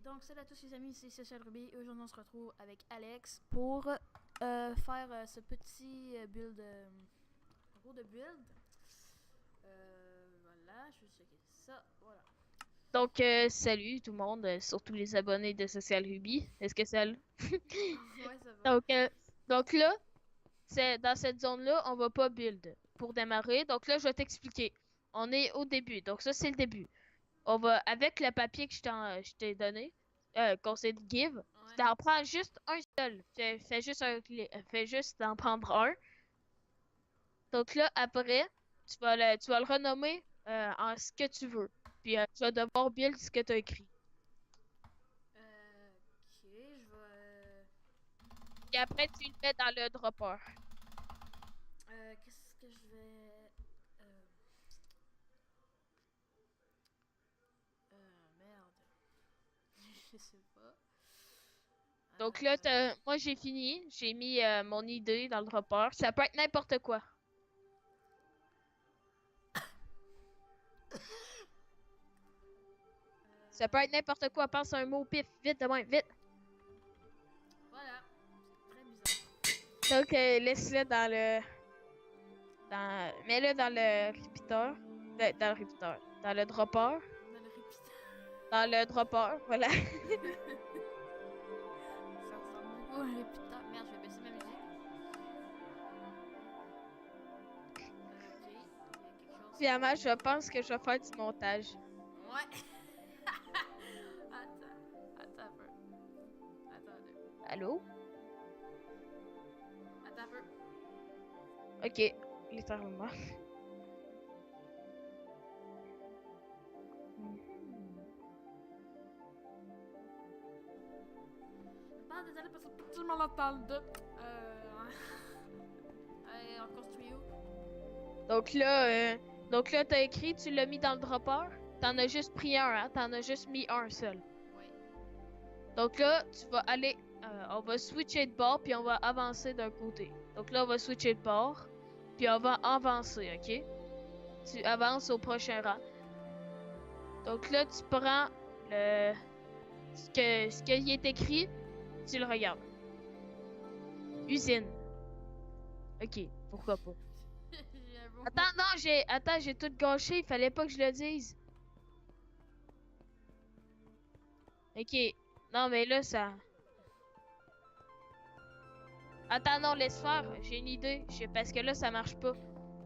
Donc salut à tous les amis, c'est Social Ruby. Aujourd'hui on se retrouve avec Alex pour faire ce petit build, en gros de build. Voilà, je vais checker ça, voilà. Donc, salut tout le monde, surtout les abonnés de Social Ruby. Est-ce que ça... Ouais, ça va. Donc, donc là, c'est dans cette zone-là, on va pas build pour démarrer. Donc là, je vais t'expliquer. On est au début. Donc ça, c'est le début. On va, avec le papier que je t'ai donné, qu'on s'est give, tu Ouais. t'en prends juste un seul. Fais juste fais juste d'en prendre un. Donc là, après, tu vas le renommer en ce que tu veux. Puis tu vas devoir build ce que tu as écrit. Ok, je vais. Et après, tu le mets dans le dropper. Qu'est-ce que je vais. Merde. Je sais pas. Donc là, Euh, moi, j'ai fini. J'ai mis mon idée dans le dropper. Ça peut être n'importe quoi. Ça peut être n'importe quoi. Pense à un mot pif. Vite, de même, vite. voilà, c'est très bizarre. Donc, laisse-le dans le... Mets-le dans le repeater. Dans le repeater. Dans le dropper. Dans le répit. Dans le dropper, voilà. Ça ressemble beaucoup à un répéteur. Merde, je vais baisser ma musique. Ok, il y a quelque chose Finalement, qui. je pense que je vais faire du montage. Ouais! Attends, attends un peu. Attends deux. Allô? Attends un peu. Ok, littéralement. Ah, désolé parce que tout le monde entend le doute. Allez, on construit où? Donc là, t'as écrit, tu l'as mis dans le dropper. T'en as juste pris un, hein? T'en as juste mis un seul. Oui. Donc là, tu vas aller, on va switcher de bord, puis on va avancer d'un côté. Donc là, on va switcher de bord, puis on va avancer, ok? Tu avances au prochain rang. Donc là, tu prends ce qui est écrit, tu le regardes. Usine. Ok, pourquoi pas. J'avoue. Attends, non, j'ai tout gâché, il fallait pas que je le dise. Ok, non, mais là, ça... Attends, non, laisse faire, j'ai une idée. Parce que là, ça marche pas.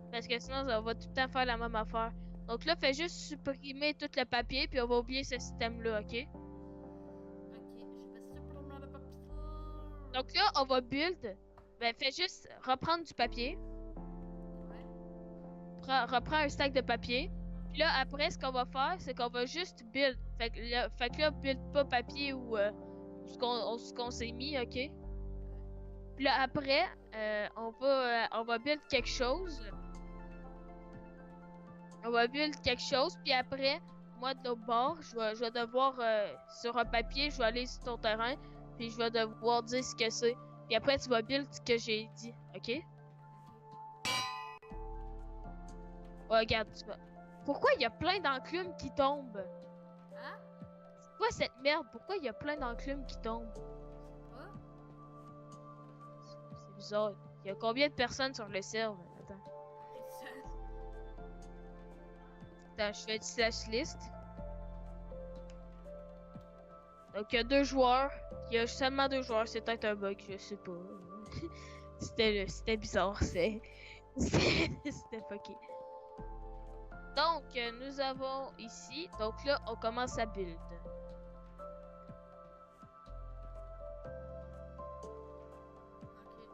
Parce que sinon, on va tout le temps faire la même affaire. Donc là, fais juste supprimer tout le papier, puis on va oublier ce système-là, ok? Ok, je vais supprimer le papier. Donc là, on va build. Ben, fais juste reprendre du papier. Ouais. Reprends un stack de papier. Puis là, après, ce qu'on va faire, c'est qu'on va juste build. Fait que là, build pas papier ou ce qu'on s'est mis, ok? Puis là, après, on va build quelque chose. On va build quelque chose, puis après, moi, de l'autre bord, je vais devoir, sur un papier, je vais aller sur ton terrain, puis je vais devoir dire ce que c'est. Puis après, tu vas build ce que j'ai dit, ok? Ouais, regarde, tu vas... Pourquoi il y a plein d'enclumes qui tombent? Hein? C'est quoi cette merde? Pourquoi il y a plein d'enclumes qui tombent? Quoi? C'est bizarre. Il y a combien de personnes sur le serve? Attends. Attends, je fais du slash list. Donc, il y a deux joueurs. Il y a seulement deux joueurs. C'est peut-être un bug, je sais pas. C'était bizarre. C'était fucké. Donc, nous avons ici. Donc là, on commence à build.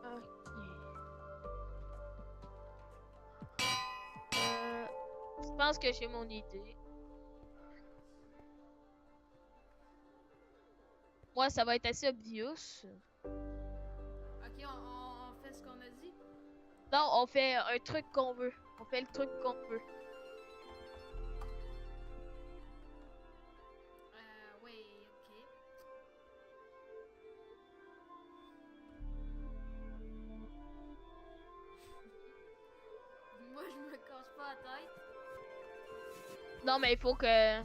Ok. Ok. Euh, je pense que j'ai mon idée. Moi, ça va être assez obvious. Ok, on fait ce qu'on a dit? Non, on fait un truc qu'on veut. On fait le truc qu'on veut. Oui, ok. Moi, je me casse pas la tête. Non, mais il faut que...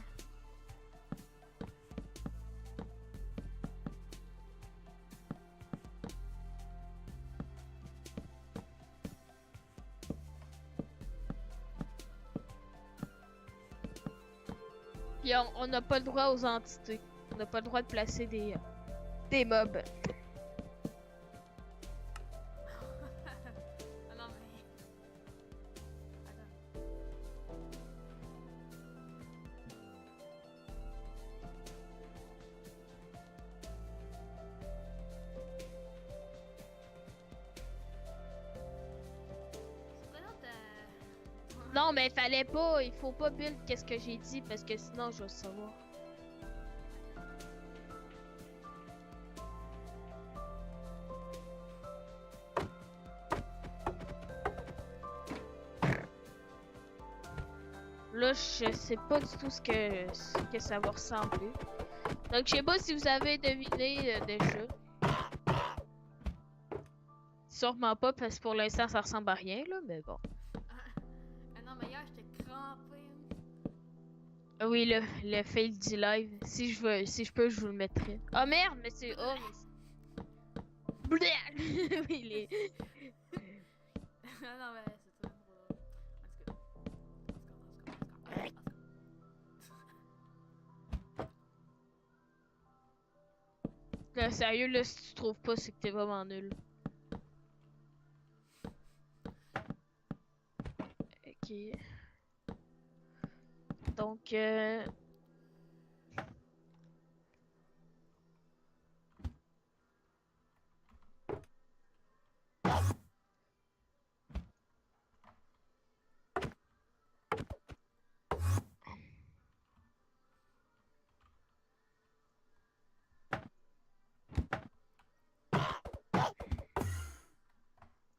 Puis on n'a pas le droit aux entités. On n'a pas le droit de placer des mobs. Ah non, mais. Attends. C'est quoi l'autre, Non, mais fallait pas. Il faut pas build qu'est-ce que j'ai dit parce que sinon je vais savoir. Là, je sais pas du tout ce que ça va ressembler. Donc, je sais pas si vous avez deviné déjà. Sûrement pas, parce que pour l'instant, ça ressemble à rien, là, mais bon. Ah non, mais hier, j'étais crampée. Ah oui, le fail du live. Si je peux, je vous le mettrai. Oh merde, mais c'est... Oh, mais c'est... oui, les... Ah non, mais c'est trop drôle. En tout cas. Là, sérieux, là, si tu trouves pas, c'est que t'es vraiment nul. Ok. Donc,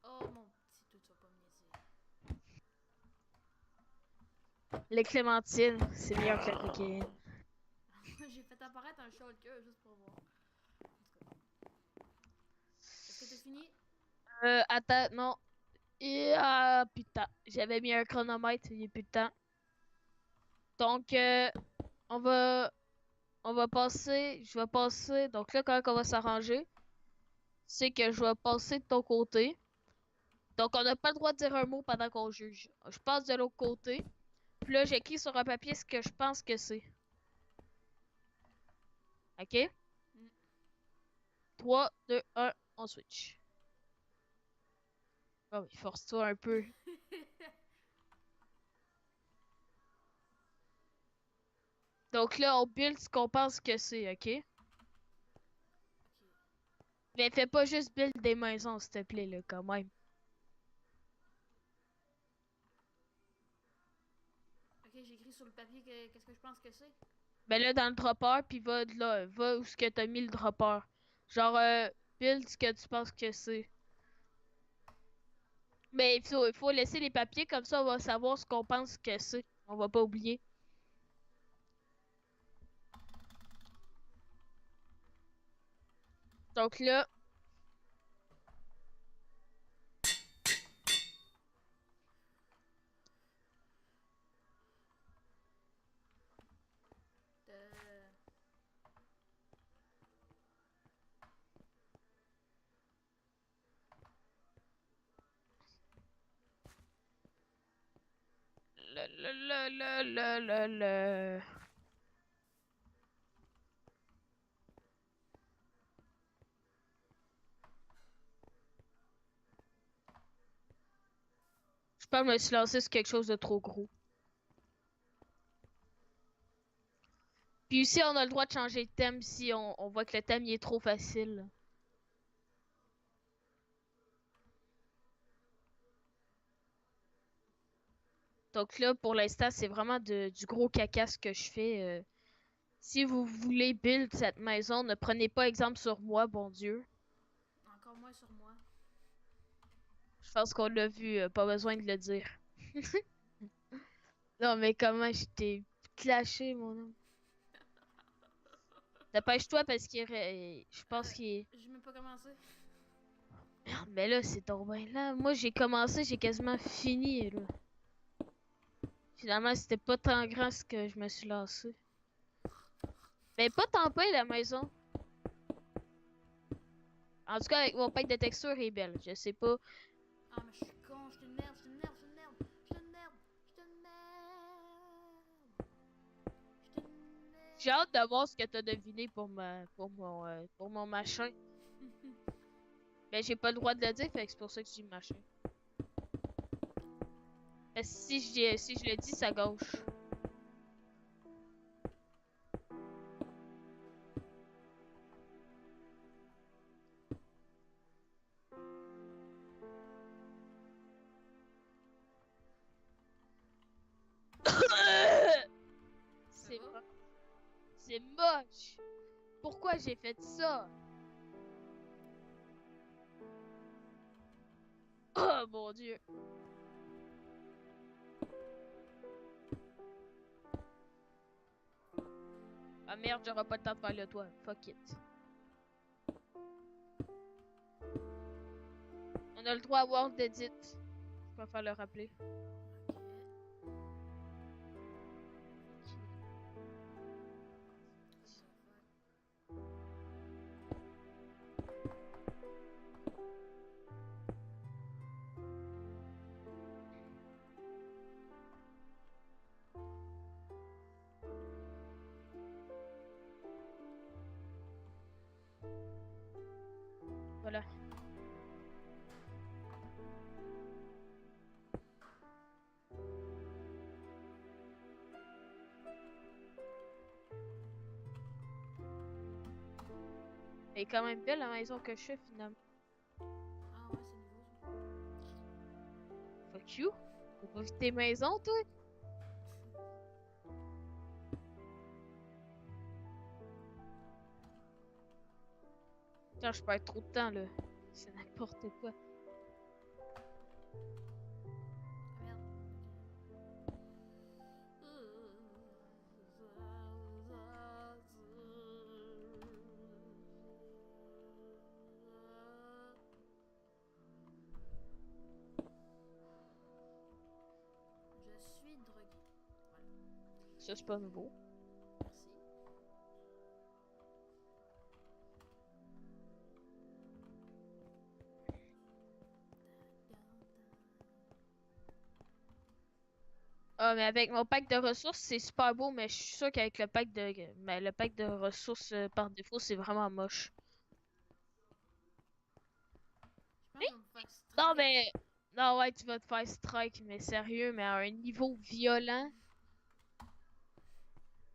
Oh mon petit, tout ça pas me niaiser. les clémentines, c'est meilleur que la cocaïne. J'ai fait apparaître un shulker juste pour voir. En tout cas. Est-ce que t'as fini? Attends, non. Et, ah, putain. J'avais mis un chronomètre, il n'y a plus de temps. Donc, on va... On va passer... Je vais passer... Donc là, quand on va s'arranger, c'est que je vais passer de ton côté. Donc, on n'a pas le droit de dire un mot pendant qu'on juge. Je passe de l'autre côté. Puis là, j'écris sur un papier ce que je pense que c'est. OK? 3, 2, 1, on switch. Oh oui, force-toi un peu. Donc là, on build ce qu'on pense que c'est, OK? Ok. Mais fais pas juste build des maisons, s'il te plaît, là, quand même. Ok, j'écris sur le papier qu'est-ce que je pense que c'est. Ben là, dans le dropper, puis va de là, va où ce que t'as mis le dropper. Genre, build ce que tu penses que c'est. Mais il faut laisser les papiers, comme ça on va savoir ce qu'on pense que c'est. On va pas oublier. Donc là, Euh... le. Je pense que je me suis lancé sur quelque chose de trop gros. Puis aussi, on a le droit de changer de thème si on voit que le thème il est trop facile. Donc là, pour l'instant, c'est vraiment du gros caca ce que je fais. Si vous voulez build cette maison, ne prenez pas exemple sur moi, bon Dieu. Encore moins sur moi. Je pense qu'on l'a vu, pas besoin de le dire. Non, mais comment je t'ai clashé, mon homme. Dépêche-toi parce je pense qu'il est... J'ai même pas commencé. Merde, mais là, c'est tombé là. Moi, j'ai commencé, j'ai quasiment fini, là. Finalement, c'était pas tant grand ce que je me suis lancé. Mais pas tant pire, la maison. En tout cas, avec mon pack de texture, elle est belle. Je sais pas. Ah, mais je suis con, je suis une merde, je suis une merde, je suis une merde, je suis une merde, je suis une merde. Je suis une J'ai hâte de voir ce que t'as deviné pour mon machin. Mais j'ai pas le droit de le dire, fait que c'est pour ça que je dis machin. Parce que si je le dis, ça gauche. C'est va? moche. C'est moche. Pourquoi j'ai fait ça? Oh mon dieu. Ah merde, j'aurai pas le temps de faire le toit. Fuck it. On a le droit à World Edit. Je vais faire le rappeler. Voilà. Elle est quand même belle la maison que je fais finalement. Ah ouais, c'est nouveau ça. Fuck you. T'as pas vu tes maisons, toi? Putain, je perds trop de temps là. C'est n'importe quoi. Ah merde. Je suis drogué. Voilà. Ça, c'est pas nouveau. Merci. Ah, mais avec mon pack de ressources, c'est super beau, mais je suis sûr qu'avec le pack de ressources par défaut, c'est vraiment moche. Je pense que je vais me faire Non, strike. mais. Non, ouais, tu vas te faire strike, mais sérieux, mais à un niveau violent.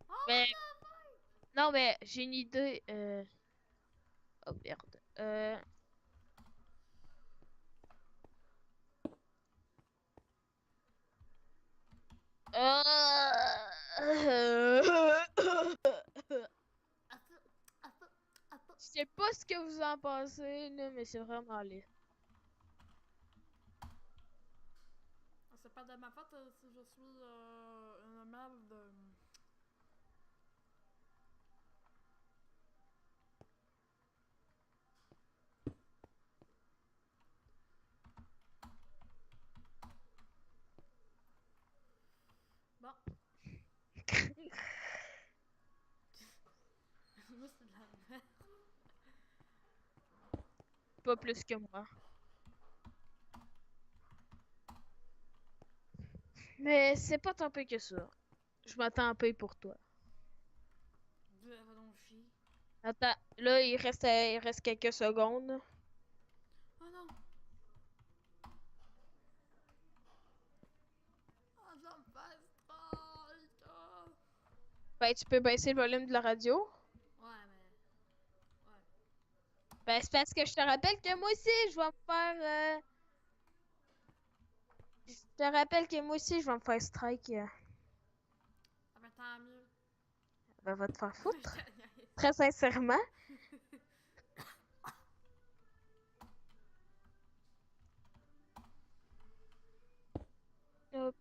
Oh, Mais. what Non, mais j'ai une idée. Oh merde. Attends, attends, attends. Je sais pas ce que vous en pensez, là, mais c'est vraiment laid. C'est pas de ma faute si je suis un mal de. Bon. Moi, c'est de la merde. Pas plus que moi. Mais c'est pas tant pis que ça. Je m'attends un peu pour toi. Va donc chier. Attends, là, il reste quelques secondes. Oh non! Oh, ça me fait strike! Oh. Ben, tu peux baisser le volume de la radio. Ouais, mais. Ouais. Ben, c'est parce que je te rappelle que moi aussi, je vais me faire. Je te rappelle que moi aussi, je vais me faire strike. Ah, ben tant mieux. Ben, va te faire Je foutre. te niaise. Très sincèrement. Hop.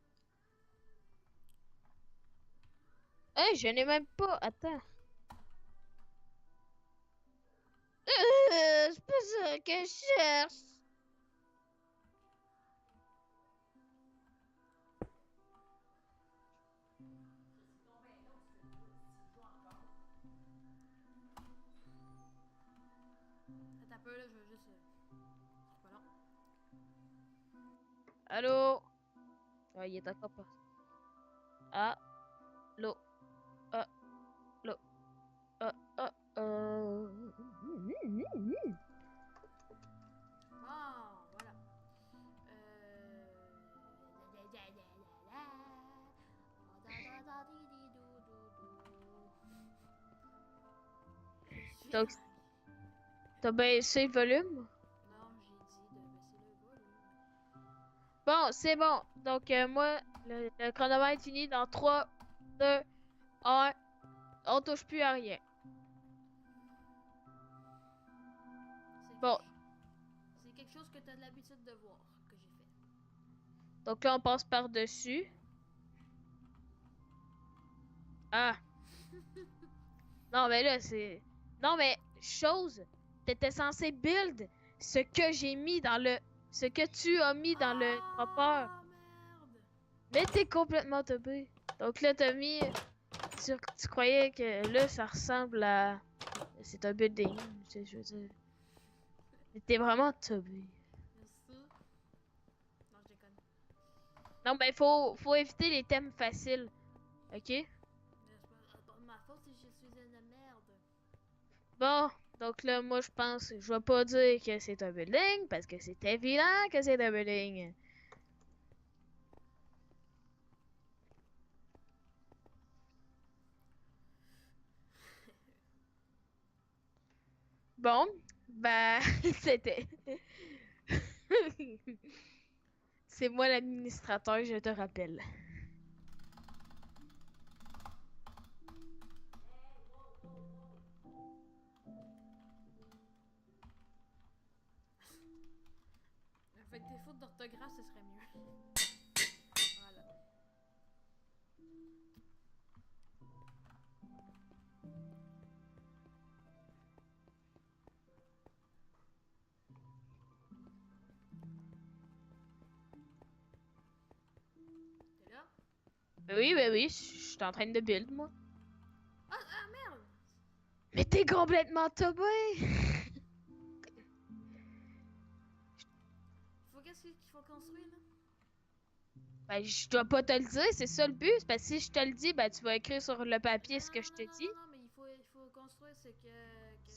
Hey, je n'ai même pas. Attends. C'est pas ça que je cherche. Attends un peu, là, je vais juste. C'est pas long. Allô? Ah, il est encore pas. Ah, l'eau. Ah, l'eau. Donc, t'as baissé le volume? Non, j'ai dit de baisser le volume. Bon, c'est bon. Donc, moi, le chronomètre finit dans 3, 2, 1. On touche plus à rien. Bon. C'est quelque chose que tu as l'habitude de voir, que j'ai fait. Donc là, on passe par-dessus. Ah! Non, mais là, c'est... Non, mais, chose, t'étais censé build ce que j'ai mis dans le... Ce que tu as mis dans le dropper. Merde! Mais t'es complètement teubé. Donc là, t'as mis... Tu croyais que là, ça ressemble à... C'est un building, tu sais, je veux dire. Mais t'es vraiment teubé. Ça? Non, je déconne. Non, mais faut éviter les thèmes faciles. Ok? Mais c'est pas ma faute si je suis une merde. Bon, donc là, moi, je pense... Je vais pas dire que c'est un building, parce que c'est évident que c'est un building. Bon, bah, c'était... C'est moi l'administrateur, je te rappelle. Avec des fautes d'orthographe, ce serait mieux. Voilà. T'es là? Oui, je suis en train de build, moi. Ah, merde! Mais t'es complètement teubé! Qu'est-ce qu'il faut construire, là? Ben, je dois pas te le dire, c'est ça le but. C'est parce que si je te le dis, ben, tu vas écrire sur le papier ce que je te dis. Non, mais il faut construire ce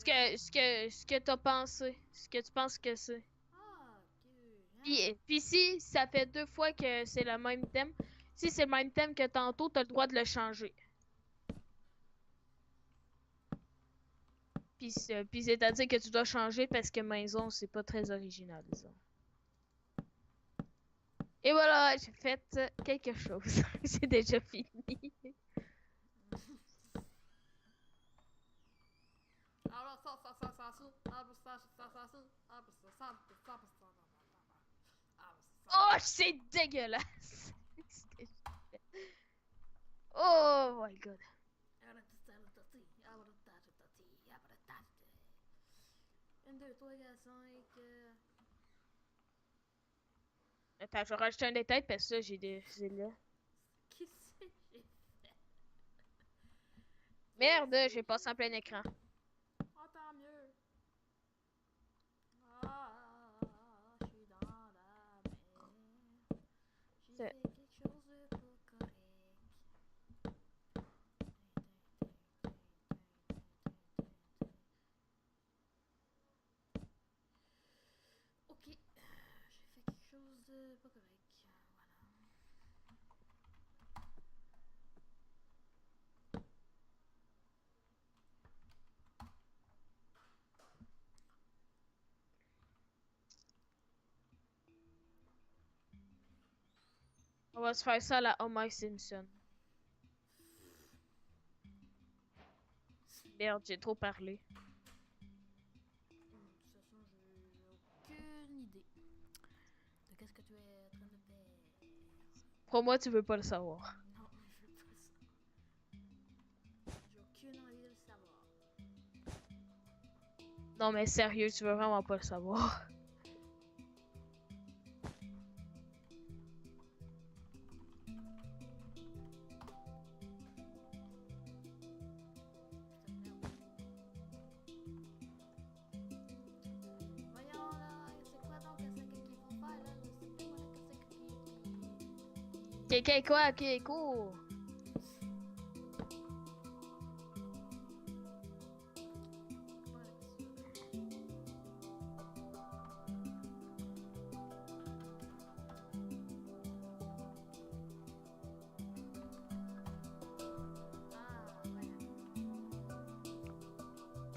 que... Ce que t'as pensé. Ce que tu penses que c'est. Ah, ok. Hein? Puis si ça fait 2 fois que c'est le même thème, si c'est le même thème que tantôt, t'as le droit de le changer. Puis c'est-à-dire que tu dois changer parce que maison, c'est pas très original, disons. Et voilà, j'ai fait quelque chose. J'ai déjà fini. Alors, Oh, c'est dégueulasse! Oh my god. 1, 2, 3, 4, 5. Attends, je vais rajouter un détail parce que ça, j'ai des. C'est là. Qu'est-ce que j'ai fait? Merde, j'ai passé en plein écran. Oh, tant mieux. Ah, je suis dans la merde. J'ai fait quelque chose de pas correct. Ok, j'ai fait quelque chose de pas correct. On va se faire ça à la Homer Simpson. Merde, j'ai trop parlé. De toute façon, j'ai aucune idée de qu'est-ce que tu es en train de faire. Pour moi, tu veux pas le savoir. Non, je veux pas ça. J'ai aucune envie de le savoir. Non, mais sérieux, tu veux vraiment pas le savoir. Voyons là, c'est quoi donc qu'est-ce qu'ils vont faire là? Je sais pas moi qu'est-ce qui... Quelqu'un quoi? Ok, cool.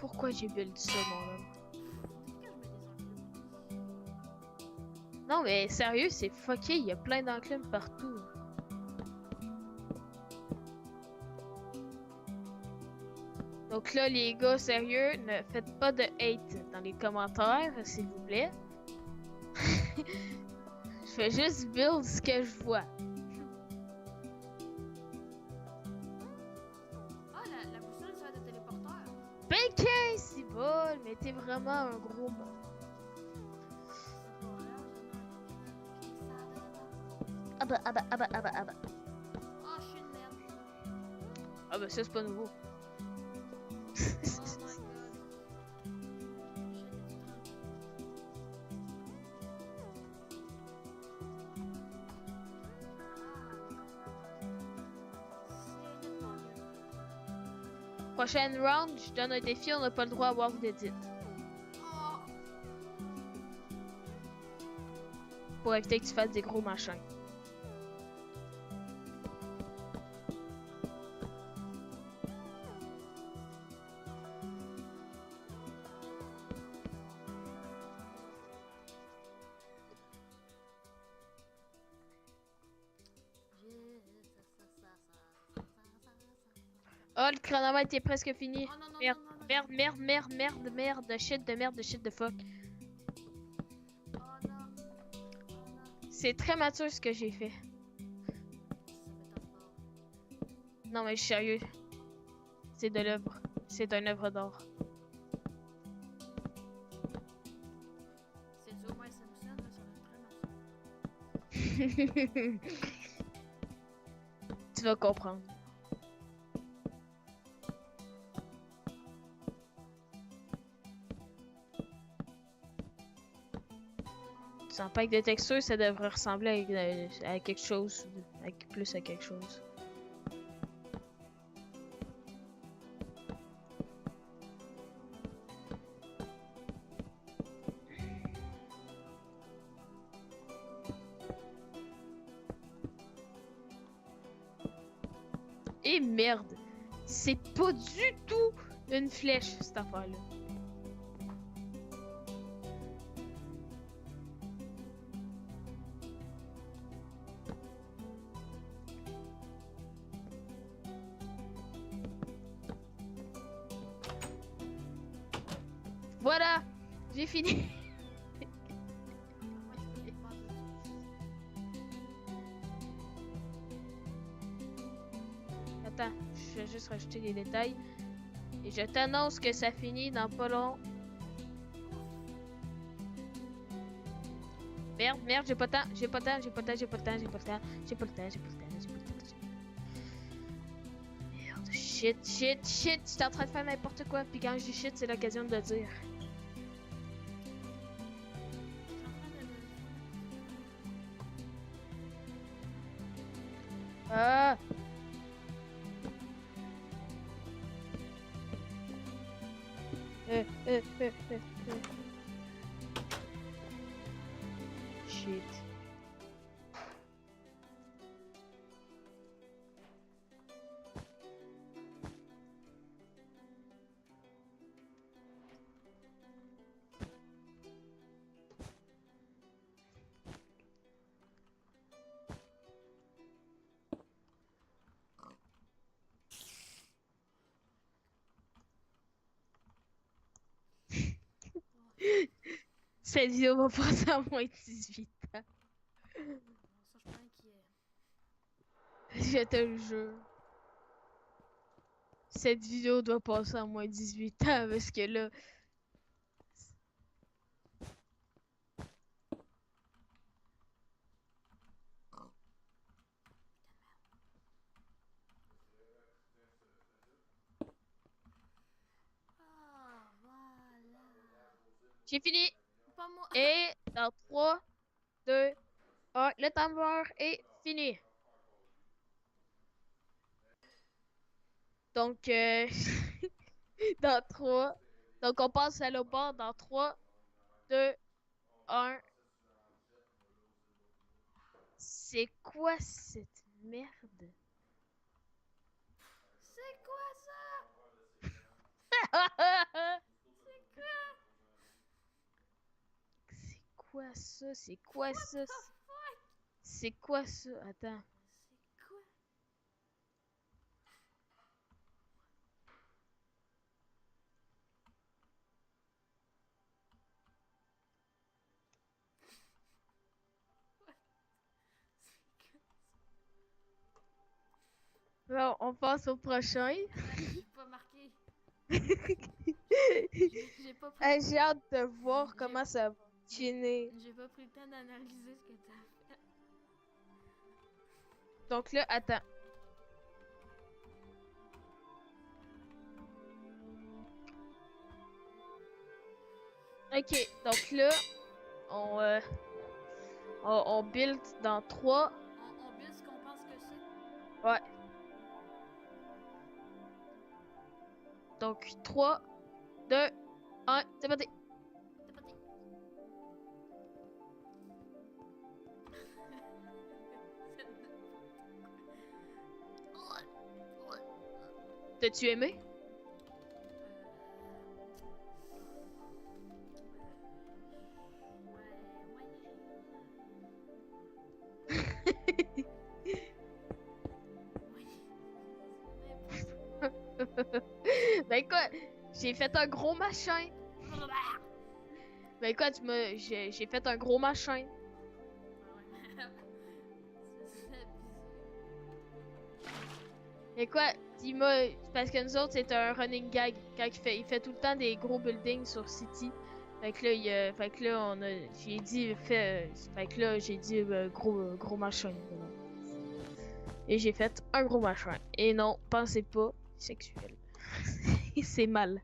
pourquoi j'ai build ça, mon homme. Pourquoi je mets des enclumes? Non, mais sérieux, c'est fucké. Il y a plein d'enclumes partout. Donc là, les gars, sérieux, ne faites pas de hate dans les commentaires, s'il vous plaît. Je fais juste build ce que je vois. Ah, la boussole, ça va être téléporteur. Ben, c'est bol, mais t'es vraiment un gros mot. Ah bah. Ah, je suis une merde. Ah bah ça, c'est pas nouveau. Oh my god. Prochaine round, je donne un défi, on n'a pas le droit à avoir d'edit. Oh. Pour éviter que tu fasses des gros machins. Oh, le chronomètre est presque fini. Oh non, non, Merde, non, non, non. merde, shit de fuck. Oh non. Oh non. C'est très mature ce que j'ai fait. Ça m'étonne pas. Non, mais je suis sérieux. C'est de l'œuvre. C'est une œuvre d'art. C'est du Homer Simpson, mais ça va être très mature. Tu vas comprendre. Sans pack de texture, ça devrait ressembler à quelque chose. Plus à quelque chose. Et merde! C'est pas du tout une flèche, cette affaire-là. Voilà! J'ai fini! Attends, je vais juste rajouter les détails. Et je t'annonce que ça finit dans pas long. Merde, j'ai pas le temps. Merde, shit. J'étais en train de faire n'importe quoi. Puis quand je dis shit, c'est l'occasion de le dire. Ah! Shit. Cette vidéo va passer à moins de 18 ans. Ça, je suis pas inquiet. Je te le jure. Cette vidéo doit passer à moins de 18 ans parce que là. Ah, voilà. J'ai fini. Pas moi. Et dans 3, 2, 1, le timer est fini. Donc, dans 3. Donc, on passe à l'autre bord dans 3, 2, 1. C'est quoi cette merde? C'est quoi ça? ça? C'est quoi ça? What the fuck? C'est quoi ça? Attends. C'est quoi? Bon, on passe au prochain. J'ai pas marqué. J'ai pas pris. Hey, j'ai hâte de voir J'ai- comment ça va finir. J'ai pas pris le temps d'analyser ce que t'as fait. Donc là, attends. Ok, donc là, on, euh, on build dans 3. On build ce qu'on pense que c'est. Ouais. Donc 3, 2, 1, c'est parti. T'es pas dit. T'as-tu aimé? Ben quoi, j'ai fait un gros machin. Ben quoi, j'ai fait un gros machin. Mais quoi, dis-moi, parce que nous autres, c'est un running gag. Quand il fait tout le temps des gros buildings sur City. Fait que là, j'ai dit, fait que là, j'ai dit gros machin. Voilà. Et j'ai fait un gros machin. Et non, pensez pas, sexuel. C'est mal.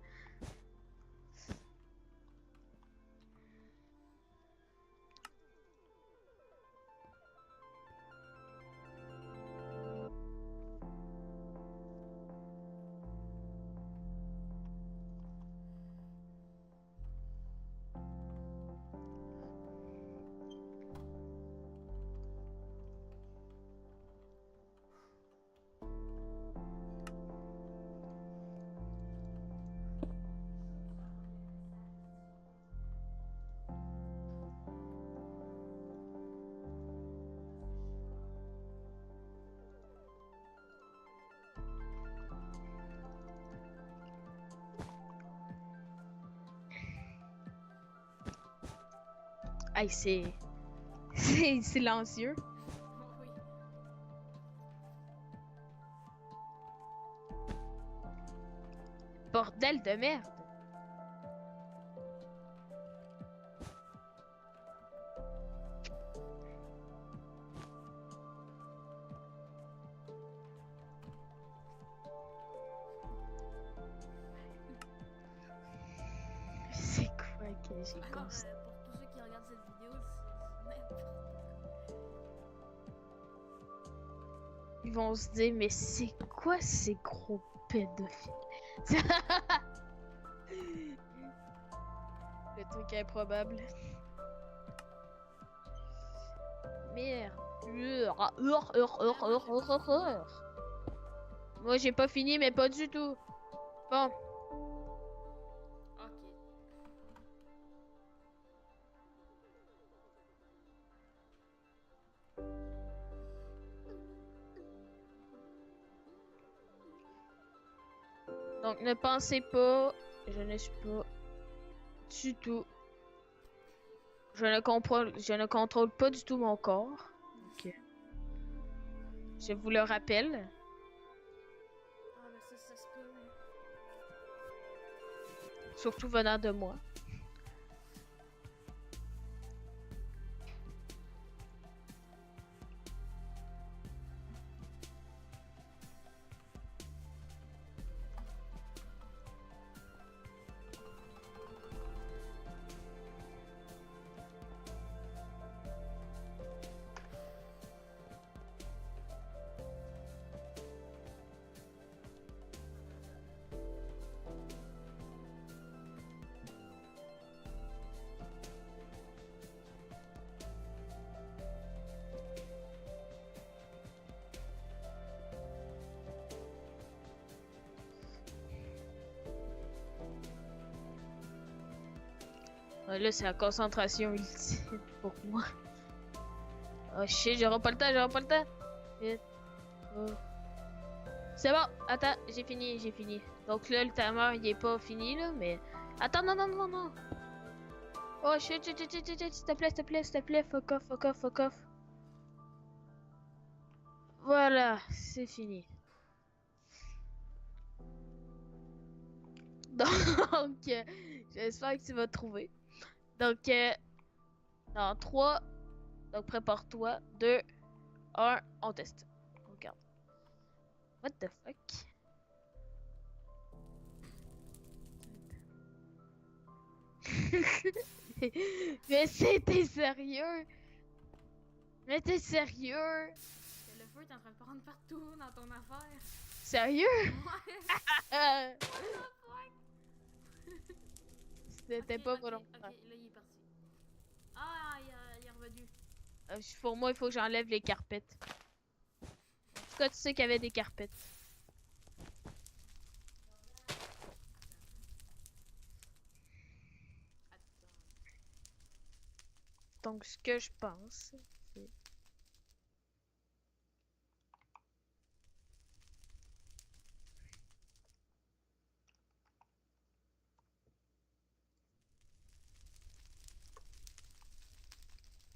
Hey, c'est silencieux. Oui. Bordel de merde. C'est quoi que j'ai Alors, constaté? pour tous ceux qui regardent cette vidéo, c'est n'importe quoi. Ils vont se dire, mais c'est quoi ces gros pédophiles? Le truc improbable. Merde. Moi, j'ai pas fini, mais pas du tout. Bon, Ok. donc ne pensez pas, je ne suis pas du tout. Je ne contrôle pas du tout mon corps. Ok. Je vous le rappelle. Ah, ben ça se peut. Surtout venant de moi. Là, c'est la concentration ultime pour moi. Oh shit, j'aurai pas le temps, j'aurai pas le temps. Vite. Oh. C'est bon, attends, j'ai fini. Donc là, le timer, il est pas fini, là, mais... Attends, non. Oh shit, s'il te plaît, fuck off. Voilà, c'est fini. Donc, j'espère que tu vas trouver. Donc, dans 3, donc prépare-toi, 2, 1, on teste. On regarde. What the fuck? Mais t'es sérieux? Mais t'es sérieux? Le feu est en train de prendre partout dans ton affaire. Sérieux? Ouais. C'était pas volontaire. Ok, là il est parti. Ah, il est revenu. Pour moi, il faut que j'enlève les carpettes. En tout cas, tu sais qu'il y avait des carpettes. Donc, ce que je pense, c'est...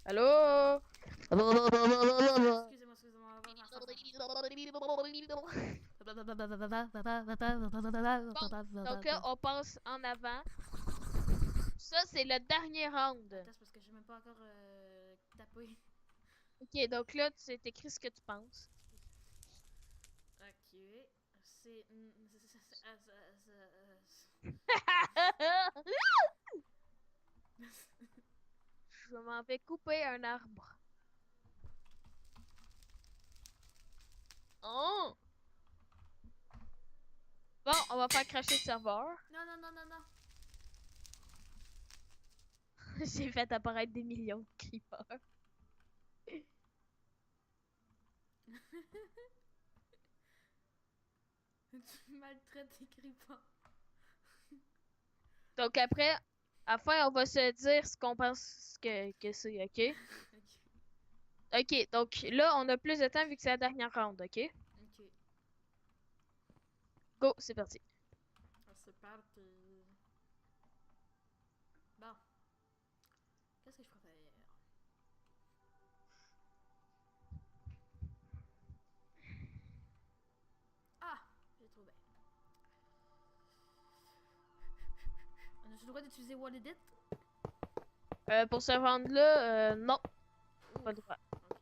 Allô? Excusez-moi. Donc là, on passe en avant. Ça, c'est le dernier round. Attends, c'est parce que j'ai même pas encore tapé. Ok, donc là, tu t'écris ce que tu penses. Ok. C'est. Je m'en vais couper un arbre. Oh! Bon, on va faire cracher le serveur. Non. J'ai fait apparaître des millions de creepers. Tu maltraites tes creepers. Donc après, à la fin, on va se dire ce qu'on pense que c'est, ok? Ok, donc là, on a plus de temps vu que c'est la dernière round, ok? Ok. Go, c'est parti. C'est parti. Bon. Qu'est-ce que je préfère? Ah! J'ai trouvé. On a-tu le droit d'utiliser What Edit? Pour ce round-là, non, pas le droit. Ok.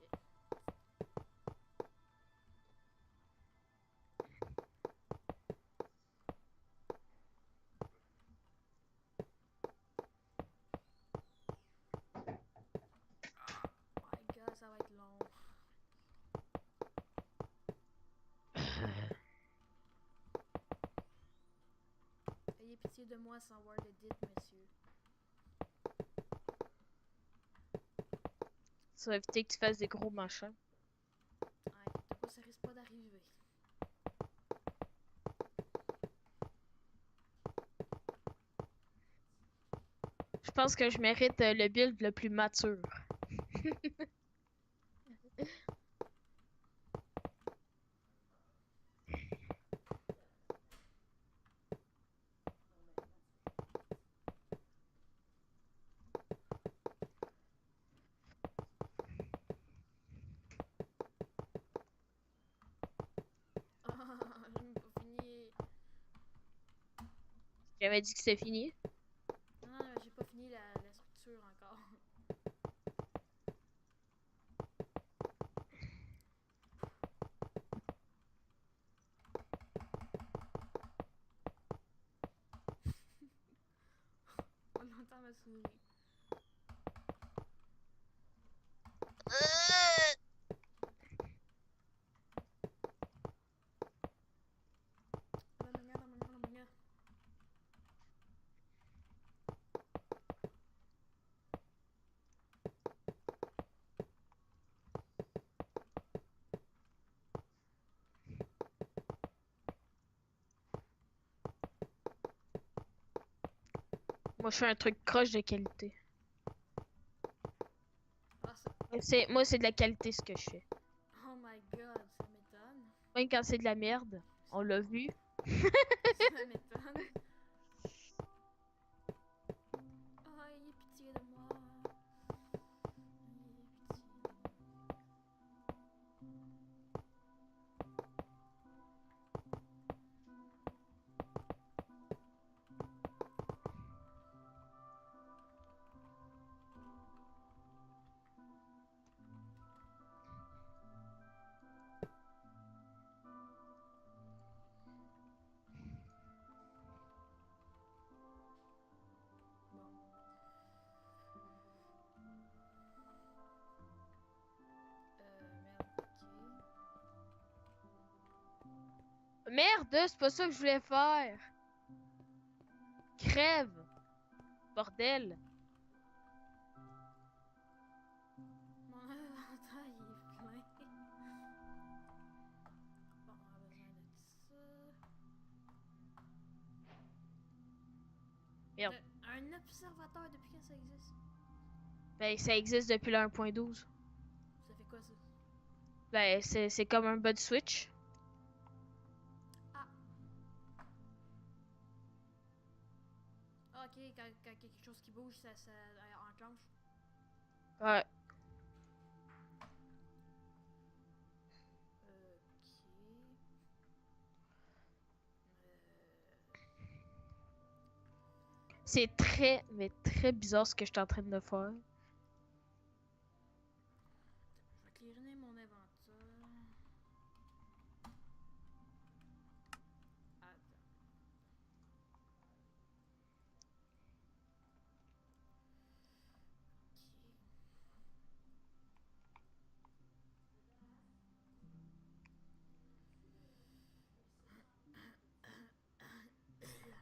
My god, ça va être long. Ayez pitié de moi sans Word Edit, monsieur. Ça va éviter que tu fasses des gros machins. Inquiète pas, ça risque pas d'arriver. Je pense que je mérite le build le plus mature. Ah, j'ai même pas fini. J'avais dit que c'est fini. Non, j'ai pas fini la structure encore. On entend ma souris. Moi, je fais un truc croche de qualité. Ah, ça... Moi, c'est de la qualité ce que je fais. Oh my god, ça m'étonne. Même quand c'est de la merde, on l'a vu. Ça m'étonne. Oh, ayez pitié de moi. Ayez pitié. Merde, ok. Merde, c'est pas ça que je voulais faire. Crève. Bordel. Mon inventaire, il est plein. Bon, on a besoin de ça. Merde. Un observateur, depuis quand ça existe? Ben, ça existe depuis le 1.12. Ça fait quoi, ça? Ben, c'est comme un bud switch. Ah! Ah, ok, quand quelque chose qui bouge, ça enclenche. Ouais. Ok. C'est très, mais très bizarre ce que je suis en train de faire. Je vais cleariner mon inventaire. Attends. What the hell?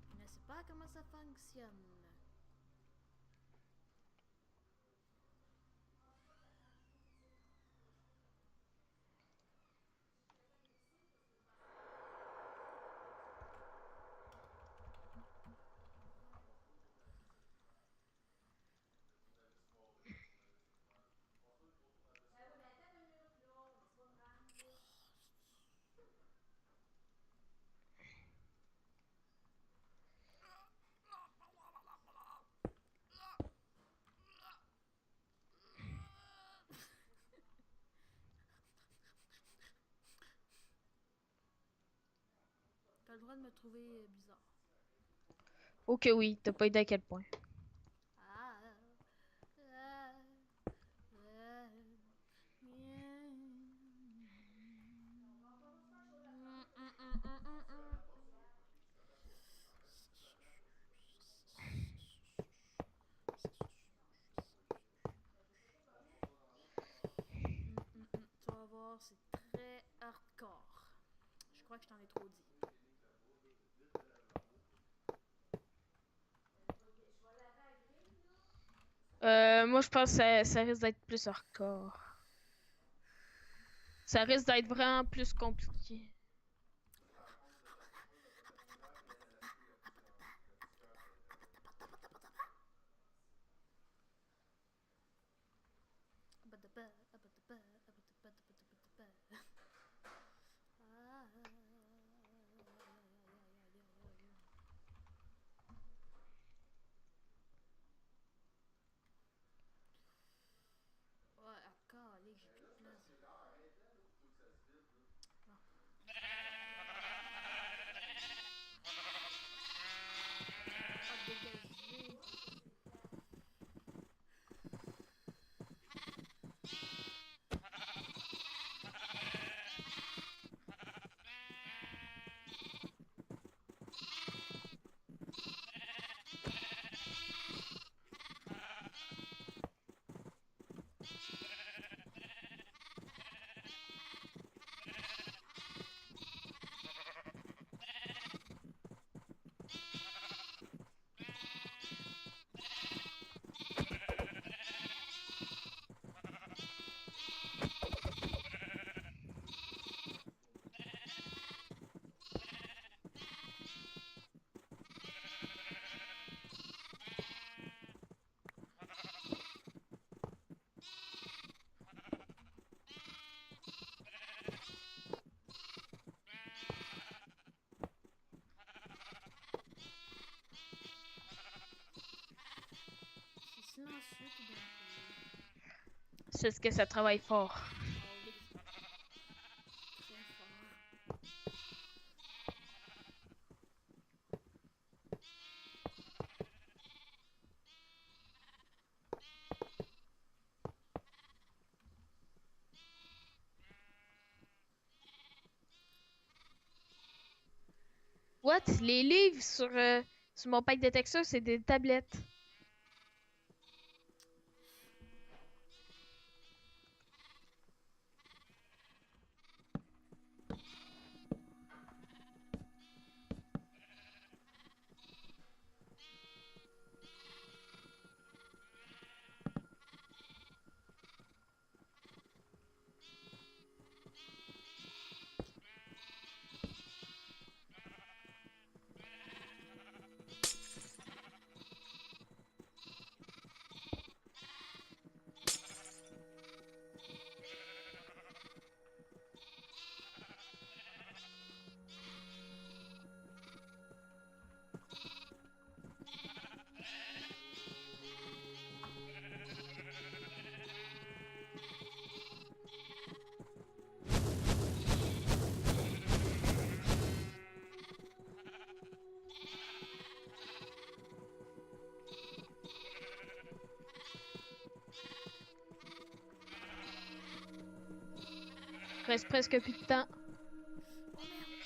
Je ne sais pas comment ça fonctionne. T'as le droit de me trouver bizarre. Ok, oui, t'as pas idée à quel point. Ah, ah, ah, tu vas voir, c'est très hardcore. Je crois que je t'en ai trop dit. Moi, je pense que ça risque d'être plus hardcore. Ça risque d'être vraiment plus compliqué. suite ou bien C'est ce que ça travaille fort. Ah oui. Très fort. What? Les livres sur mon pack de textures, c'est des tablettes. Reste presque plus de temps. Oh merde.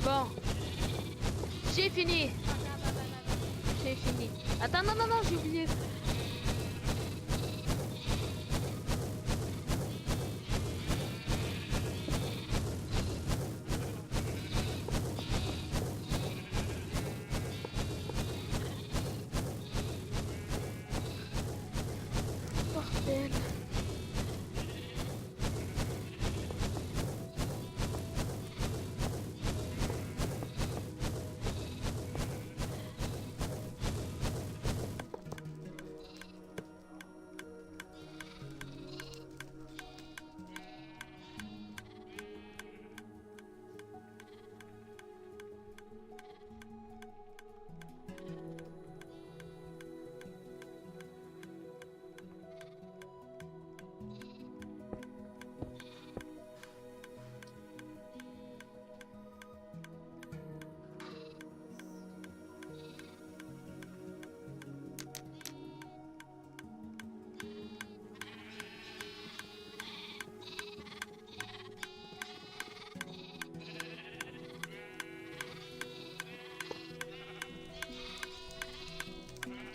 Bon. J'ai fini. J'ai fini. Attends, non, non, non, j'ai oublié. Bordel.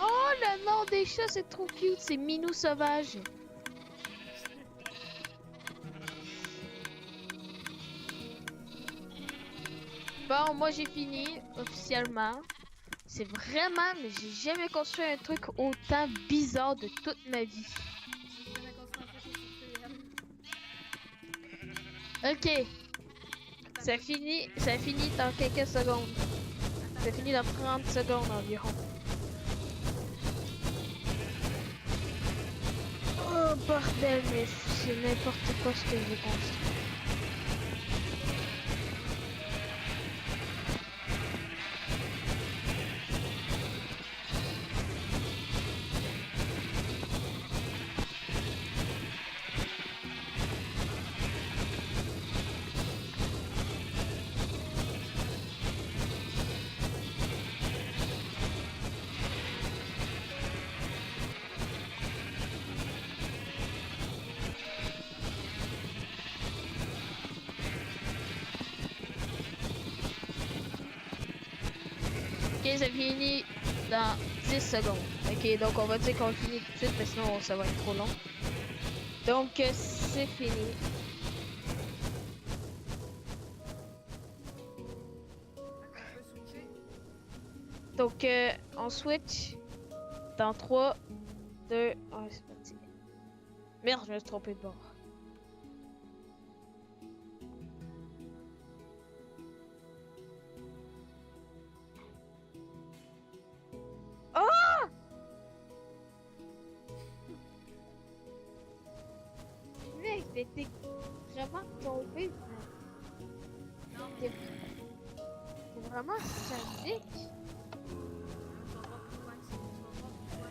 Oh, le nom des chats, c'est trop cute. C'est Minou Sauvage. Bon, moi j'ai fini officiellement. C'est vraiment, mais j'ai jamais construit un truc autant bizarre de toute ma vie. Je vais concentrer sur Ok, ça finit dans quelques secondes. Ça finit dans 30 secondes environ. Oh bordel, mais c'est n'importe quoi ce que j'ai construit. ça finit dans 10 secondes. Ok, donc on va dire qu'on finit tout de suite, parce que sinon ça va être trop long. Donc c'est fini. On peut switcher. Donc on switch dans 3, 2, 1, c'est parti. Merde, je me suis trompé de bord. Oh! Mec, t'es vraiment tombé. Non, T'es vraiment sadique. tu vas voir pourquoi. Tu vas voir pourquoi.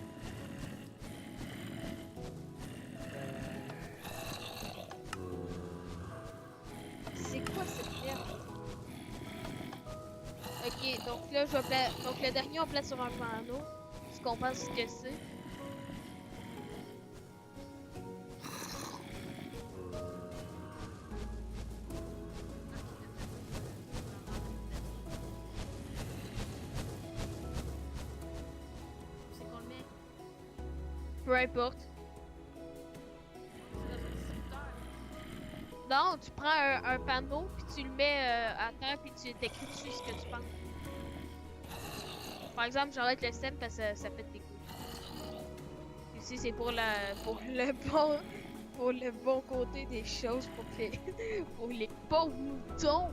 C'est quoi cette merde? Ok, donc là, donc le dernier, on place sur un panneau. Ce qu'on pense que c'est. C'est qu'on le met. Peu importe. C'est dans un distributeur. Non, tu prends un panneau, puis tu le mets à terre, puis tu t'écris dessus ce que tu penses. Par exemple, j'arrête le stem parce que ça pète des couilles. Ici, c'est pour pour le bon côté des choses, pour les pauvres moutons.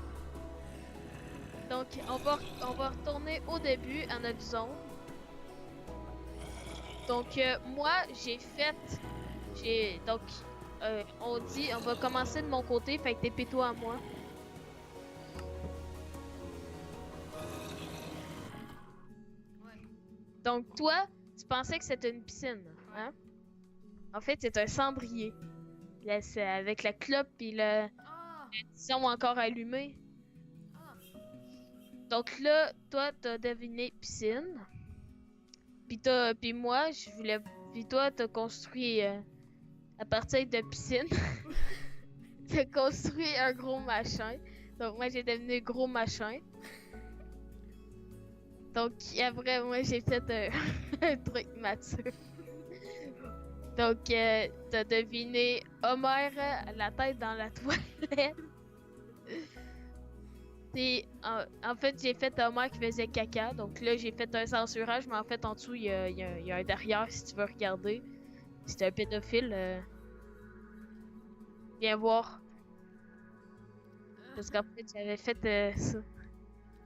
Donc, on va retourner au début à notre zone. Donc, moi, donc, on va commencer de mon côté, fait que t'épée-toi à moi. Ouais. Donc, toi, tu pensais que c'était une piscine, hein? En fait, c'est un cendrier. Là, c'est avec la clope et le Ah! disons encore allumé. Ah! Donc là, toi, t'as deviné piscine. Puis moi, puis toi, t'as construit à partir de piscine. T'as construit un gros machin. Donc moi, j'ai devenu gros machin. Donc après, moi, j'ai fait un truc mature. Donc, t'as deviné Homer, la tête dans la toilette. En fait, j'ai fait Homer qui faisait caca. Donc là, j'ai fait un censurage, mais en fait, en dessous, il y a un derrière si tu veux regarder. Si t'es un pédophile, viens voir. Parce qu'en fait, j'avais fait ça.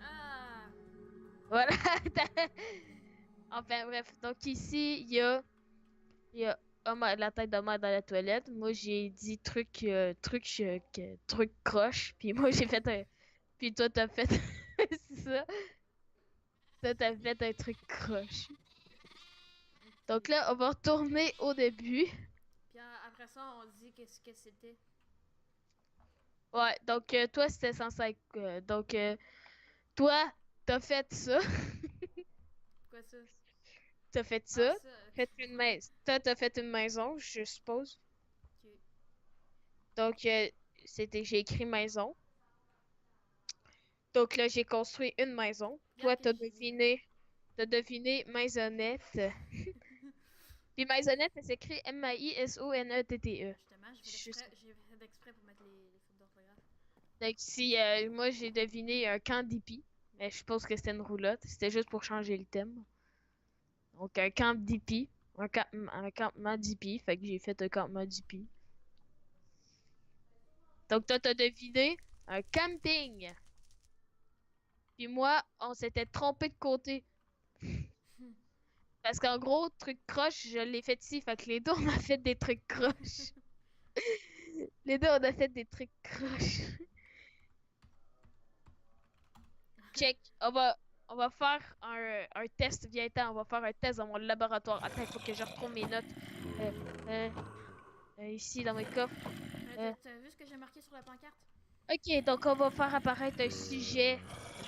Ah! Voilà. Enfin, bref. Donc ici, il y a la tête d'Homer dans la toilette. Moi, j'ai dit truc croche. Puis moi, j'ai fait un. Puis toi, t'as fait. C'est ça. Toi, t'as fait un truc croche. Donc là, on va retourner au début. Puis après ça, on dit qu'est-ce que c'était. Ouais, donc toi, c'était censé être. Donc, toi, t'as fait ça. Quoi ça? T'as fait Ah, ça. ça. Fait une maison. Toi, t'as fait une maison, je suppose. Ok. Donc, j'ai écrit maison. Donc là, j'ai construit une maison. Toi, Regarde que j'ai. t'as deviné maisonnette. Puis maisonnette, ça s'écrit M-A-I-S-O-N-E-T-T-E. Justement, Juste. j'ai fait exprès pour mettre les fautes d'orthographe. Donc si moi j'ai deviné un camp d'hippies, mais je suppose que c'était une roulotte. C'était juste pour changer le thème. Donc un camp d'hippies, un campement d'hippies. Fait que j'ai fait un campement d'hippies. Donc toi, t'as deviné un camping. Puis moi, on s'était trompé de côté. Parce qu'en gros, truc croche, je l'ai fait ici. Fait que les deux, on a fait des trucs croches. Les deux, on a fait des trucs croches. Check. On va faire un test. Viens-t'en, on va faire un test dans mon laboratoire. Attends, il faut que je retrouve mes notes. Euh, euh, ici, dans mes coffres. T'as vu ce que j'ai marqué sur la pancarte? Ok, donc on va faire apparaître un sujet.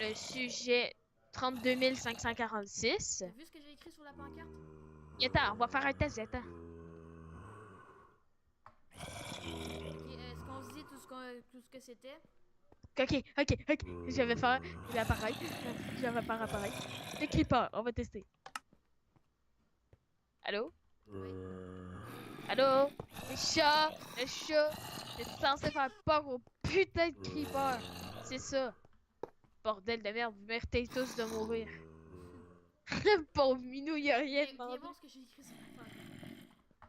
Le sujet 32 546. T'as vu ce que j'ai écrit sur la pancarte? Viens-t'en, on va faire un test, viens-t'en. Ok, est-ce qu'on se dit tout ce que c'était? Ok. Je vais faire l'appareil. Je vais faire appareil. Le creeper, on va tester. Allô? Allô? Le chat, t'es censé faire peur au putain de creeper. C'est ça. Bordel de merde, vous méritez tous de mourir. Pauvre minou, il a rien Viens demandé. voir ce que j'ai écrit sur l'affaire.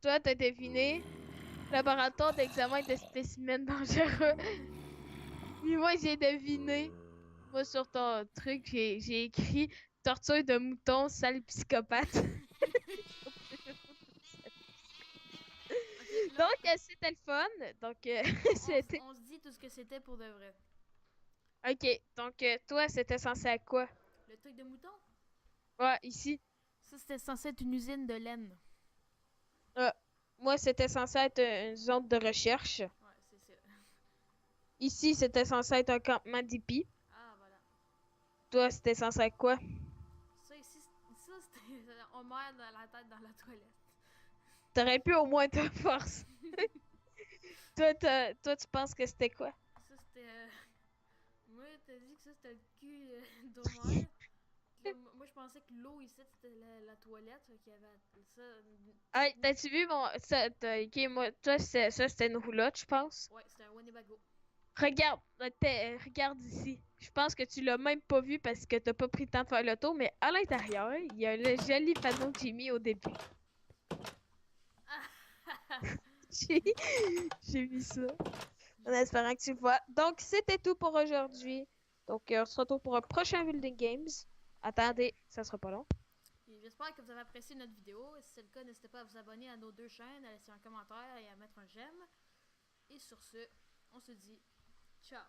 Toi, t'as deviné. Laboratoire d'examen de spécimens dangereux. Puis moi, j'ai deviné. Moi, sur ton truc, j'ai écrit torture de mouton, sale psychopathe. Ok, là, Donc, c'était le fun. Donc, c'était. on se dit tout ce que c'était pour de vrai. Ok, donc, toi, c'était censé être quoi? Le truc de mouton, Ouais, ici. ça c'était censé être une usine de laine. Ah, moi, c'était censé être une zone de recherche. Ouais, c'est ça. Ici, c'était censé être un campement d'hippies. Ah, voilà. Toi, c'était censé être quoi? Ça ici, ça c'était on meurt dans la tête dans la toilette. T'aurais pu au moins te force. Toi, tu penses que c'était quoi? Ça c'était. Moi, t'as dit que ça c'était le cul d'Homer. Moi, je pensais que l'eau ici c'était la toilette. Fait qu'il y avait ça. Hey, t'as-tu vu mon. Ok, moi, toi, ça, c'était une roulotte, je pense. Ouais, c'était un Winnebago. Regarde, regarde ici. Je pense que tu l'as même pas vu parce que t'as pas pris le temps de faire le tour, mais à l'intérieur, il y a le joli panneau que j'ai mis au début. J'ai j'ai mis ça. En espérant que tu le vois. Donc, c'était tout pour aujourd'hui. Donc, on se retrouve pour un prochain Building Games. Attendez, ça sera pas long. Et j'espère que vous avez apprécié notre vidéo. Si c'est le cas, n'hésitez pas à vous abonner à nos deux chaînes, à laisser un commentaire et à mettre un j'aime. Et sur ce, on se dit ciao.